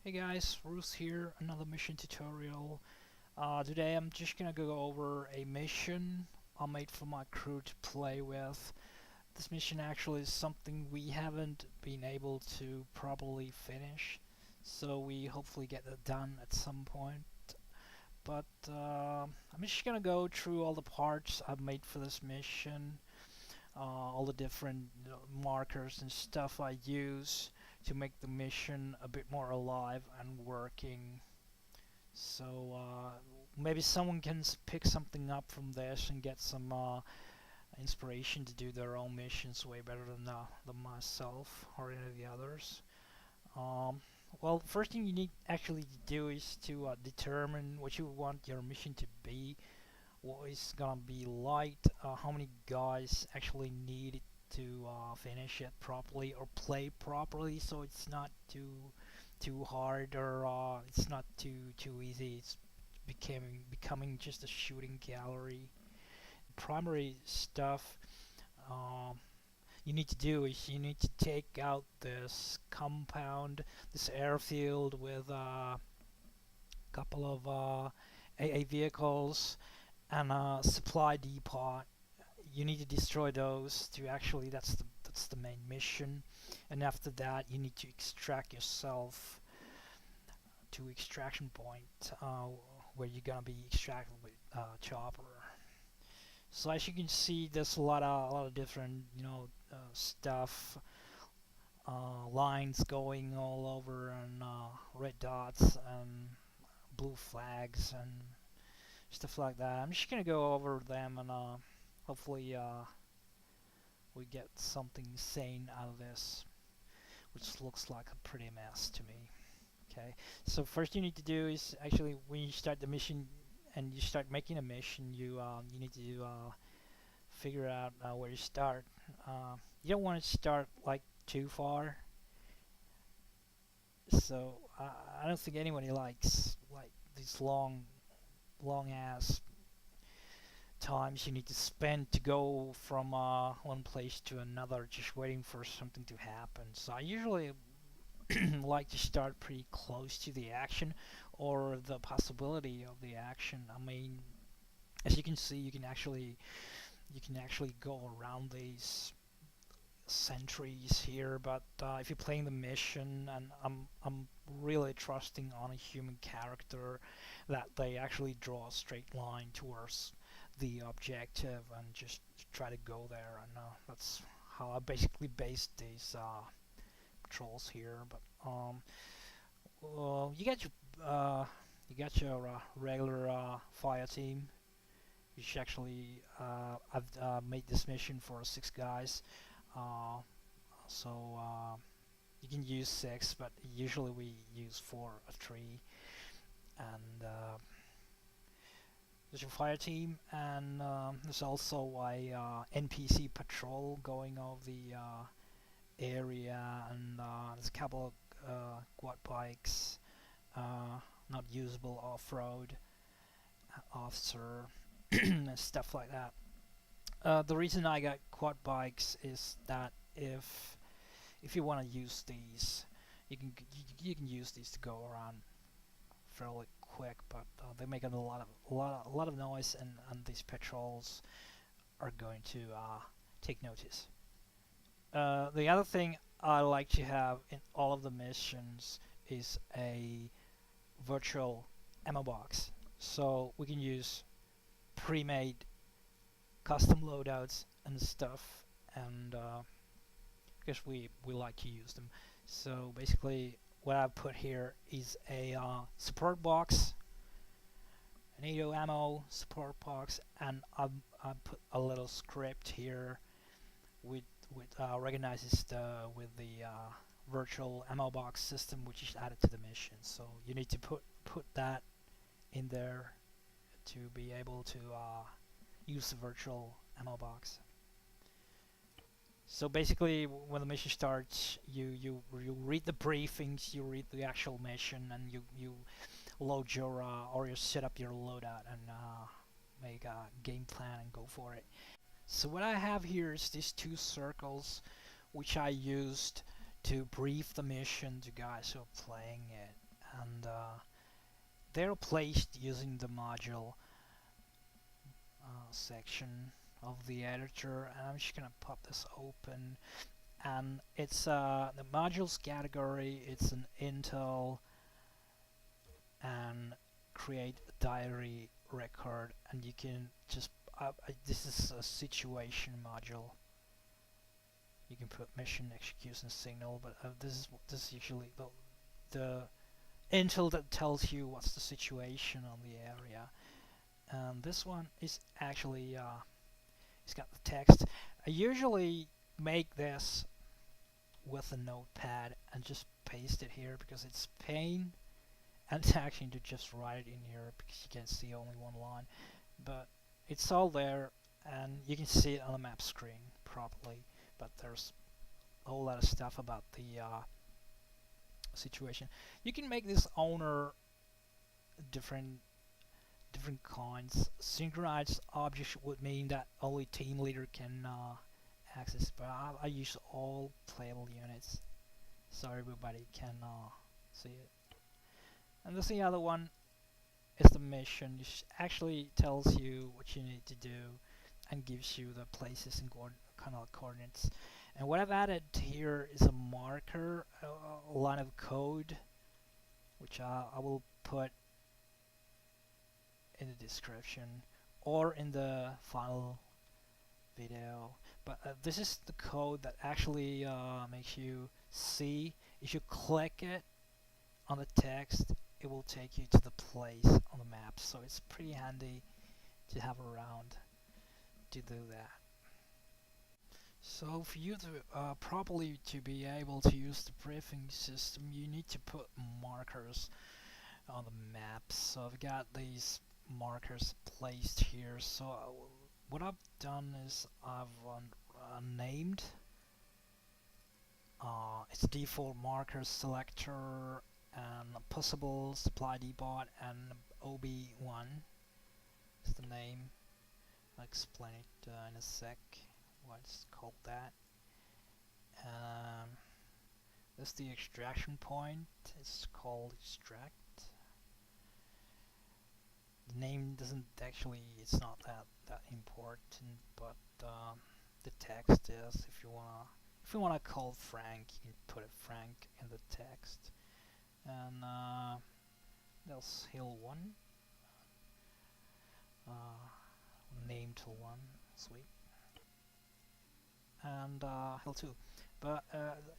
Hey guys, Ruth here, another mission tutorial. Today I'm just gonna go over a mission I made for my crew to play with. This mission actually is something we haven't been able to properly finish, so we hopefully get it done at some point. But I'm just gonna go through all the parts I've made for this mission, all the different markers and stuff I use to make the mission a bit more alive and working. So maybe someone can pick something up from this and get some inspiration to do their own missions way better than myself or any of the others. Um, well, first thing you need actually to do is to determine what you want your mission to be, what is gonna be light, how many guys actually need to finish it properly or play properly, so it's not too hard or it's not too easy. It's becoming just a shooting gallery. Primary stuff um, you need to do is you need to take out this compound, this airfield with a couple of AA vehicles and a supply depot. You need to destroy those to actually that's the main mission, and after that you need to extract yourself to extraction point where you're gonna be extracted with chopper. So as you can see, there's a lot of different stuff, lines going all over, and red dots and blue flags and stuff like that. I'm just gonna go over them and hopefully we get something sane out of this, which looks like a pretty mess to me. Okay, so first you need to do is actually when you start the mission and you start making a mission, you need to figure out where you start. You don't want to start like too far. So I don't think anybody likes like these long ass times you need to spend to go from one place to another just waiting for something to happen. So I usually like to start pretty close to the action or the possibility of the action. I mean, as you can see, you can actually go around these sentries here, but if you're playing the mission, and I'm really trusting on a human character that they actually draw a straight line towards the objective and just try to go there, and that's how I basically based these patrols here. But well, you got your regular fire team. You should actually I've made this mission for 6 guys. Uh, so you can use 6, but usually we use 4 or 3. And there's your fire team, and there's also a NPC patrol going over the area, and there's a couple of quad bikes, not usable off-road, officer, and stuff like that. The reason I got quad bikes is that if you want to use these, you can use these to go around fairly quick, but they make a lot of noise, and these patrols are going to take notice. The other thing I like to have in all of the missions is a virtual ammo box, so we can use pre-made custom loadouts and stuff, and because we like to use them. So basically, what I've put here is a support box, an 80 ammo support box, and I put a little script here with recognizes with the virtual ammo box system, which is added to the mission. So you need to put that in there to be able to use the virtual ammo box. So basically, when the mission starts, you read the briefings, you read the actual mission, and you load your or you set up your loadout and make a game plan and go for it. So what I have here is these 2 circles, which I used to brief the mission to guys who are playing it. and they're placed using the module section of the editor. And I'm just gonna pop this open, and it's the modules category. It's an Intel, and create a diary record, and you can just this is a situation module. You can put mission execution signal, but this is usually the Intel that tells you what's the situation on the area. And this one is actually it's got the text. I usually make this with a notepad and just paste it here because it's pain, and it's actually to just write it in here because you can see only one line, but it's all there and you can see it on the map screen properly. But there's a whole lot of stuff about the situation. You can make this owner different kinds. Synchronized objects would mean that only team leader can access, but I use all playable units so everybody can see it. And there's the other one is the mission, which actually tells you what you need to do and gives you the places and kind of coordinates. And what I've added here is a marker, a line of code, which I will put in the description or in the final video. But this is the code that actually makes you see. If you click it on the text, it will take you to the place on the map. So it's pretty handy to have around to do that. So for you to properly to be able to use the briefing system, you need to put markers on the map. So I've got these markers placed here. So what I've done is I've named its default marker selector and a possible supply depot, and OB1 is the name. I'll explain it in a sec why it's called that. That's the extraction point. It's called extract. The name doesn't actually, it's not that important, but the text is. If you wanna call Frank, you can put it Frank in the text. And there's hill 1, name to 1, sweet, and hill 2. But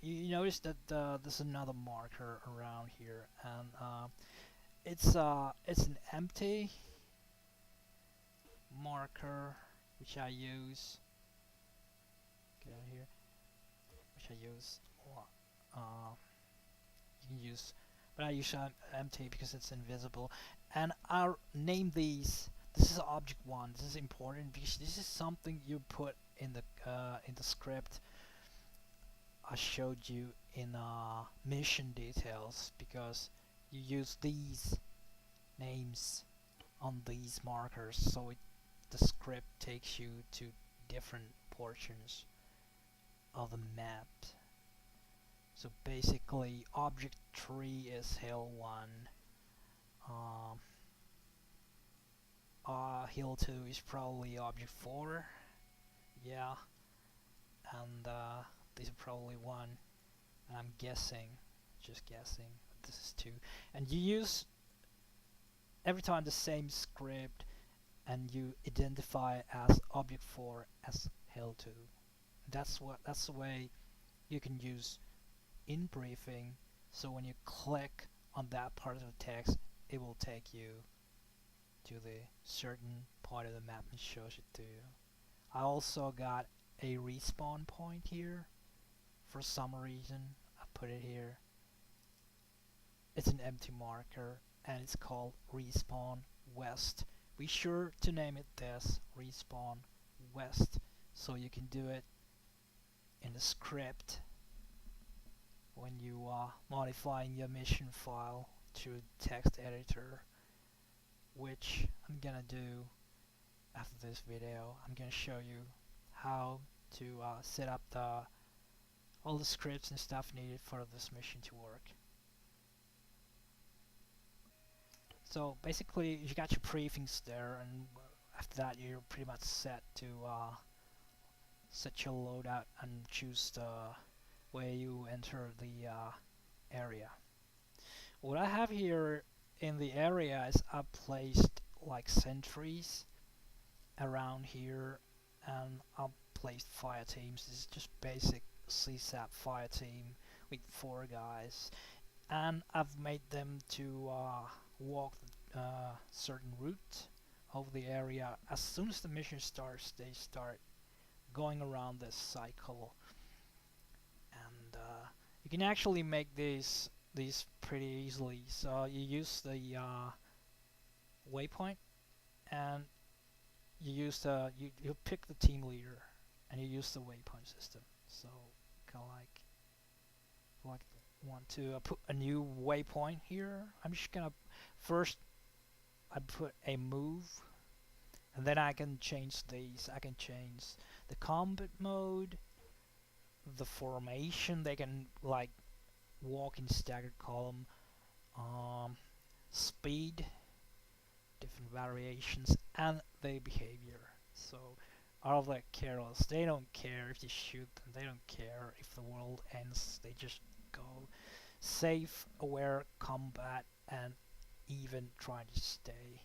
you notice that there's another marker around here, and it's an empty marker which I use. Get out here. Which I use. You can use, but I use empty because it's invisible. And I'll name these. This is object 1. This is important because this is something you put in the script I showed you in mission details, because you use these names on these markers, so the script takes you to different portions of the map. So basically object 3 is hill 1, hill 2 is probably object 4, yeah, and these are probably 1, and I'm guessing, just guessing, this is 2. And you use every time the same script, and you identify as object 4 as hill 2. That's the way you can use in briefing. So when you click on that part of the text, it will take you to the certain part of the map and shows it to you. I also got a respawn point here. For some reason I put it here. It's an empty marker and it's called respawn west. Be sure to name it this, respawn west, so you can do it in the script when you are modifying your mission file to text editor, which I'm gonna do after this video. I'm gonna show you how to set up all the scripts and stuff needed for this mission to work. So basically, you got your briefings there, and after that, you're pretty much set to set your loadout and choose the way you enter the area. What I have here in the area is I've placed like sentries around here, and I've placed fire teams. This is just basic CSAP fire team with 4 guys, and I've made them to walk certain route of the area. As soon as the mission starts, they start going around this cycle, and you can actually make these pretty easily. So you use the waypoint, and you pick the team leader, and you use the waypoint system. So kind of like want to put a new waypoint here. I'm just gonna first I put a move, and then I can change these. I can change the combat mode, the formation. They can like walk in staggered column, um, speed, different variations, and their behavior. So all of that careless. They don't care if you shoot them. They don't care if the world ends. They just go safe, aware combat, and even try to stay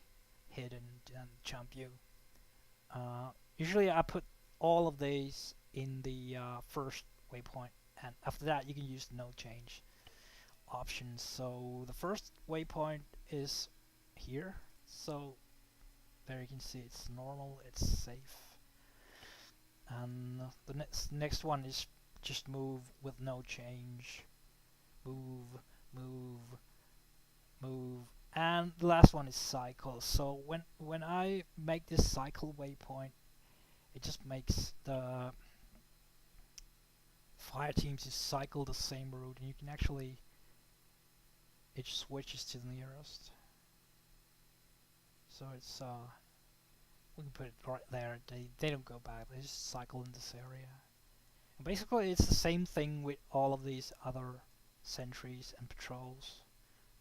hidden and jump you. Usually I put all of these in the first waypoint, and after that you can use no change options. So the first waypoint is here. So there you can see it's normal, it's safe. And the next one is just move with no change. Move, move, move. And the last one is cycle. So when I make this cycle waypoint, it just makes the fire teams just cycle the same route, and you can actually it switches to the nearest. So it's we can put it right there. They don't go back. They just cycle in this area. And basically, it's the same thing with all of these other sentries and patrols.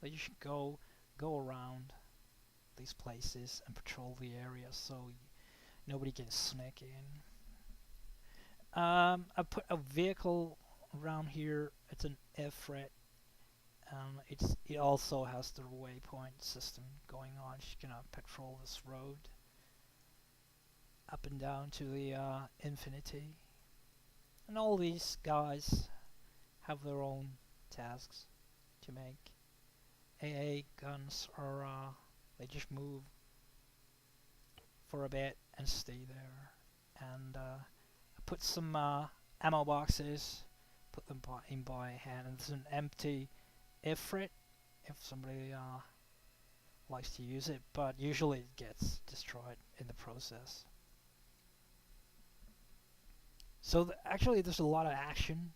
That you should go around these places and patrol the area so nobody can sneak in. I put a vehicle around here. It's an F-ret. It also has the waypoint system going on. She's gonna patrol this road up and down to the infinity, and all these guys have their own tasks to make. AA guns are they just move for a bit and stay there. And I put some ammo boxes, put them in by hand, and there's an empty Ifrit if somebody likes to use it, but usually it gets destroyed in the process. So actually there's a lot of action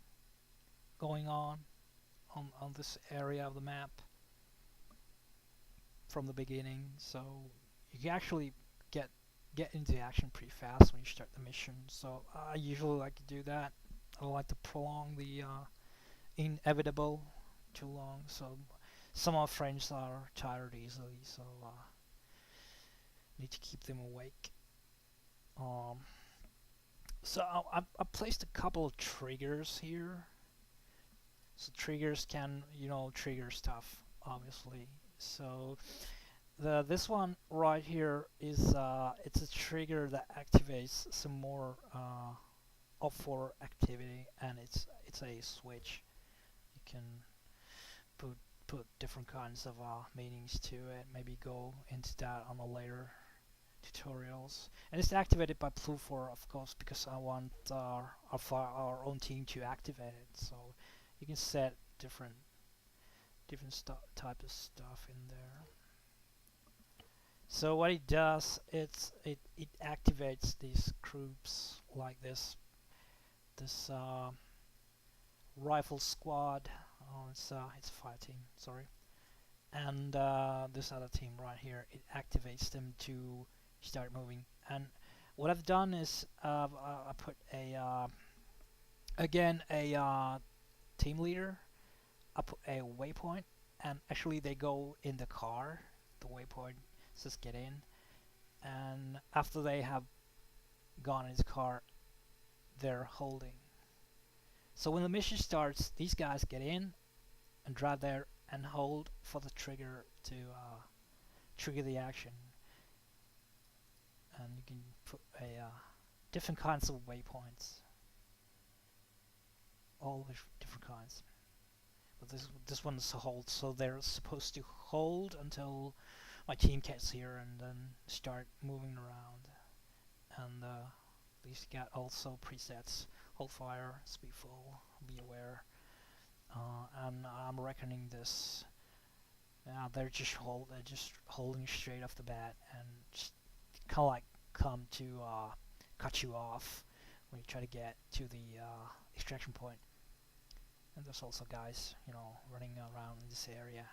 going on this area of the map from the beginning, so you can actually get into action pretty fast when you start the mission. So I usually like to do that. I don't like to prolong the inevitable too long, so some of my friends are tired easily, so need to keep them awake. So I placed a couple of triggers here. So triggers can, trigger stuff, obviously. So this one right here is it's a trigger that activates some more up for activity, and it's a switch. You can put different kinds of meanings to it. Maybe go into that on the later tutorials. And it's activated by Plufor, of course, because I want our own team to activate it. So you can set different type of stuff in there. So what it does, it activates these groups like this rifle squad. Oh, it's a fire team. Sorry. And this other team right here, it activates them to start moving. And what I've done is I put again a team leader. I put a waypoint, and actually they go in the car. the waypoint says get in, and after they have gone in his car, they're holding. So when the mission starts, these guys get in and drive there and hold for the trigger to trigger the action. And you can put a different kinds of waypoints, all different kinds. But this one's a hold, so they're supposed to hold until my team gets here and then start moving around. And these got also presets: hold fire, speed full, be aware. And I'm reckoning this. They're just holding straight off the bat and just kind of like come to cut you off when you try to get to the extraction point. And there's also guys, running around in this area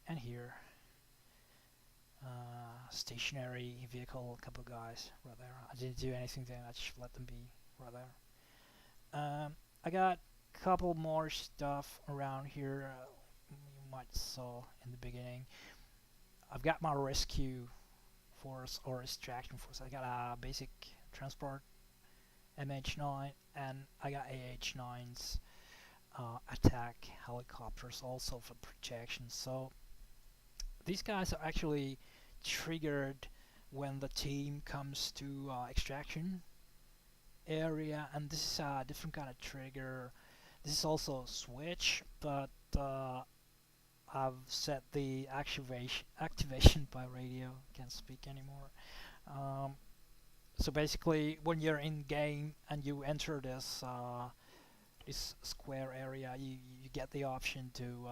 and here. Stationary vehicle, a couple of guys right there. I didn't do anything there, I just let them be right there. I got a couple more stuff around here. You might saw in the beginning. I've got my rescue force or extraction force. I got a basic transport MH9 and I got AH9s, attack helicopters also for protection. So these guys are actually triggered when the team comes to extraction area, and this is a different kind of trigger. This is also a switch, but I've set the activation by radio. Can't speak anymore. So basically, when you're in game and you enter this this square area, you get the option to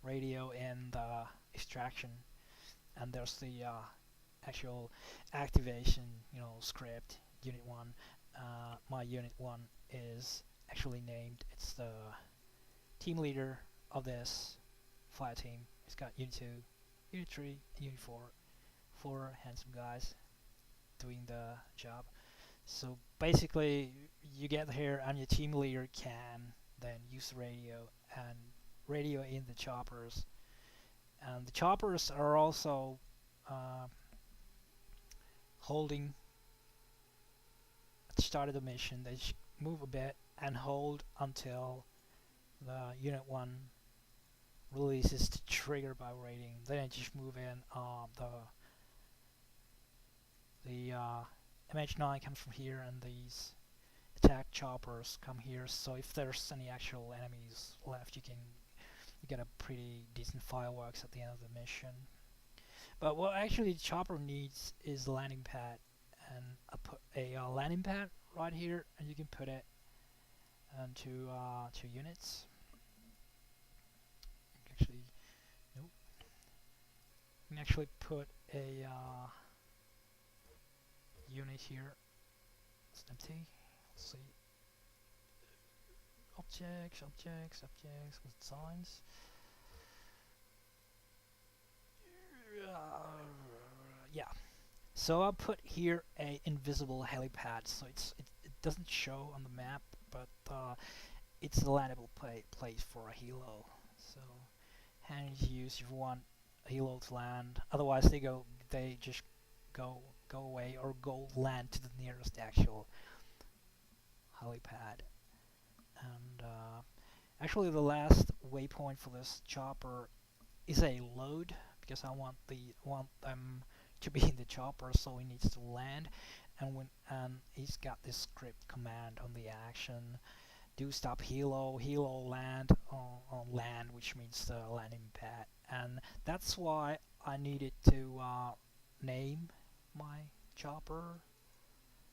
radio in the extraction, and there's the actual activation, script. Unit 1. My Unit 1 is actually named. It's the team leader of this fire team. It's got Unit 2, Unit 3, and Unit 4. 4 handsome guys doing the job. So basically, you get here and your team leader can then use the radio and radio in the choppers. And the choppers are also holding at the start of the mission. They move a bit and hold until the Unit 1 releases the trigger by rating. Then they just move in. The MH9 comes from here, and these attack choppers come here. So if there's any actual enemies left, you get a pretty decent fireworks at the end of the mission. But what actually the chopper needs is the landing pad, and I put a landing pad right here, and you can put it into 2 units. Actually, nope. You can actually put a unit here. It's empty. Let's see. Objects with signs. Yeah. So I'll put here a invisible helipad, so it doesn't show on the map, but it's a landable place for a helo. So handy to use if you want a helo to land. Otherwise, they just go away or go land to the nearest actual helipad. And actually, the last waypoint for this chopper is a load, because I want them to be in the chopper, so he needs to land. And he's got this script command on the action: do stop helo land on land, which means the landing pad. And that's why I needed to name my chopper.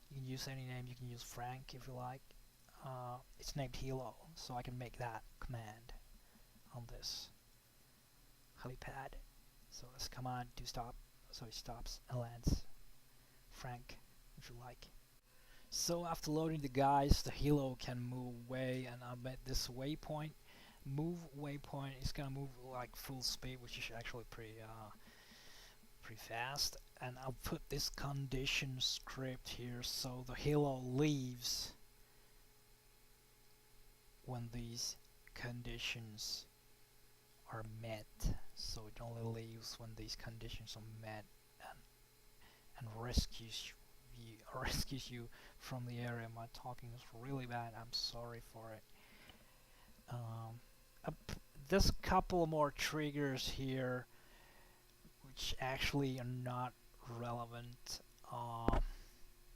You can use any name. You can use Frank if you like. It's named helo, so I can make that command on this helipad. So let's command do stop, so it stops and lands Frank if you like. So after loading the guys, the helo can move away, and I bet this waypoint is gonna move like full speed, which is actually pretty fast. And I'll put this condition script here, so the helo leaves when these conditions are met, so it only leaves when these conditions are met, and, and rescues you from the area. My talking is really bad. I'm sorry for it. Um, there's a couple more triggers here which actually are not relevant.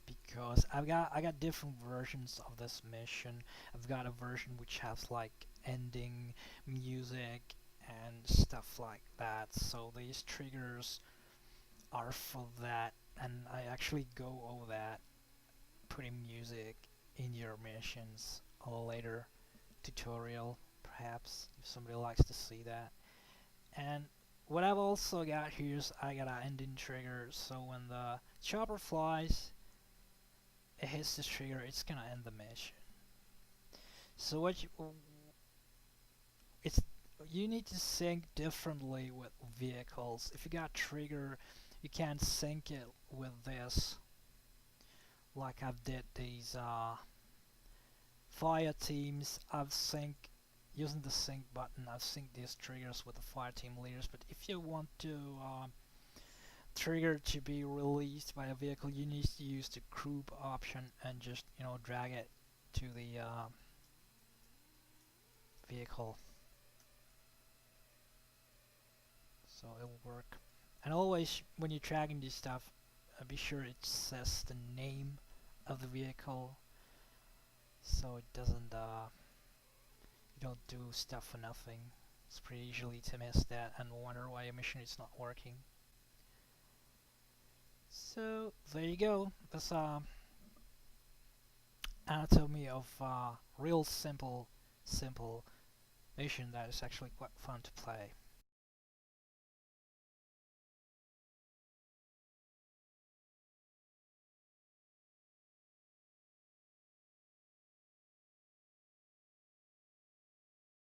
Because I got different versions of this mission. I've got a version which has like ending music and stuff like that. So these triggers are for that, and I actually go over that, putting music in your missions a later tutorial, perhaps if somebody likes to see that. And what I've also got here is I got an ending trigger, so when the chopper flies, it hits this trigger, it's gonna end the mission. So it's you need to sync differently with vehicles. If you got trigger, you can't sync it with this, like I've did these fire teams. I've sync using the sync button. I've synced these triggers with the fire team leaders. But if you want to trigger to be released by a vehicle, you need to use the group option and just drag it to the vehicle, so it'll work. And always when you're tracking this stuff, be sure it says the name of the vehicle, so it doesn't you don't do stuff for nothing. It's pretty easily to miss that and wonder why a mission is not working. So there you go. That's anatomy of real simple mission that is actually quite fun to play.